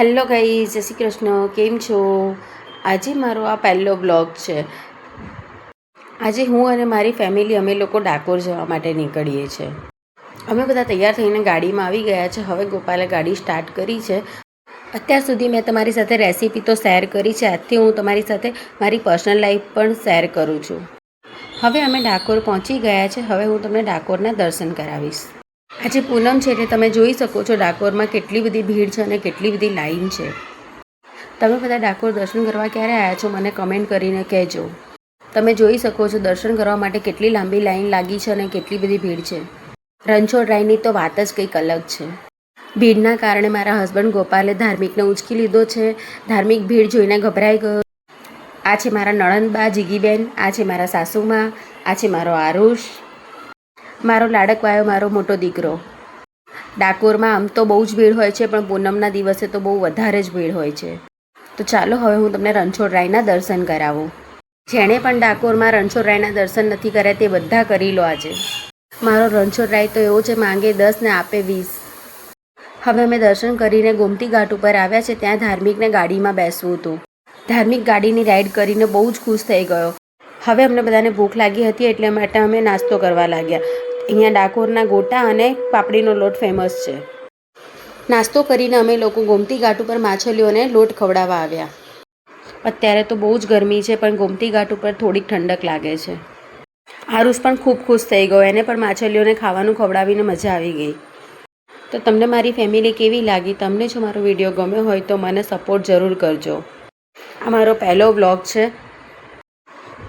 Hello guys, જય શ્રી કૃષ્ણ. કેમ છો? આજે મારો આ પહેલો બ્લોગ છે. આજે હું અને મારી ફેમિલી અમે લોકો ડાકોર જવા માટે નીકળીએ છીએ. અમે બધા તૈયાર થઈને ગાડીમાં આવી ગયા છે. હવે ગોપાલે ગાડી સ્ટાર્ટ કરી છે. અત્યાર સુધી મેં તમારી સાથે રેસીપી તો શેર કરી છે. આજથી હું તમારી સાથે મારી પર્સનલ લાઈફ પણ શેર કરું છું. હવે અમે ડાકોર પહોંચી ગયા છે. હવે હું તમને ડાકોરના દર્શન કરાવીશ. આજે પૂનમ છે એટલે તમે જોઈ શકો છો ડાકોરમાં કેટલી બધી ભીડ છે અને કેટલી બધી લાઈન છે. તમે બધા ડાકોર દર્શન કરવા ક્યારે આવ્યા છો મને કમેન્ટ કરીને કહેજો. તમે જોઈ શકો છો દર્શન કરવા માટે કેટલી લાંબી લાઈન લાગી છે અને કેટલી બધી ભીડ છે. રણછોડરાયની તો વાત જ કંઈક અલગ છે. ભીડના કારણે મારા હસબન્ડ ગોપાલે ધાર્મિકને ઉંચકી લીધો છે. ધાર્મિક ભીડ જોઈને ગભરાઈ ગયો. આ છે મારા નણંદબા જીગીબેન, આ છે મારા સાસુમાં, આ છે મારો આરુષ, મારો લાડકવાયો મારો મોટો દીકરો. ડાકોરમાં આમ તો બહુ જ ભીડ હોય છે, પણ પૂનમના દિવસે તો બહુ વધારે જ ભીડ હોય છે. તો ચાલો હવે હું તમને રણછોડરાયના દર્શન કરાવું. જેણે પણ ડાકોરમાં રણછોડરાયના દર્શન નથી કર્યા તે બધા કરી લો આજે. મારો રણછોડરાય તો એવો છે, માંગે 10 ને આપે 20. હવે અમે દર્શન કરીને ગોમતી ઘાટ ઉપર આવ્યા છે. ત્યાં ધાર્મિકને ગાડીમાં બેસવું હતું. ધાર્મિક ગાડીની રાઈડ કરીને બહુ જ ખુશ થઈ ગયો. હવે અમને બધાને ભૂખ લાગી હતી એટલે માટે અમે નાસ્તો કરવા લાગ્યા. અહીંયા ડાકોરના ગોટા અને પાપડીનો લોટ ફેમસ છે. નાસ્તો કરીને અમે લોકો ગોમતી ઘાટ ઉપર માછલીઓને લોટ ખવડાવવા આવ્યા. અત્યારે તો બહુ જ ગરમી છે, પણ ગોમતી ઘાટ ઉપર થોડીક ઠંડક લાગે છે. આરુષ પણ ખૂબ ખુશ થઈ ગયો. એને પણ માછલીઓને ખાવાનું ખવડાવીને મજા આવી ગઈ. તો તમને મારી ફેમિલી કેવી લાગી? તમને જો મારો વિડીયો ગમ્યો હોય તો મને સપોર્ટ જરૂર કરજો. આ મારો પહેલો બ્લોગ છે.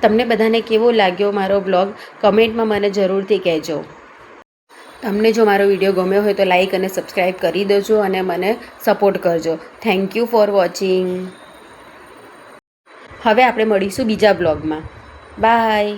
તમને બધાને કેવો લાગ્યો મારો બ્લોગ કમેન્ટમાં મને જરૂરથી કહેજો. તમને જો મારો વિડીયો ગમ્યો હોય તો લાઈક અને સબસ્ક્રાઈબ કરી દેજો અને મને સપોર્ટ કરજો. Thank you for watching. હવે આપણે મળીશું બીજા બ્લોગમાં. બાય.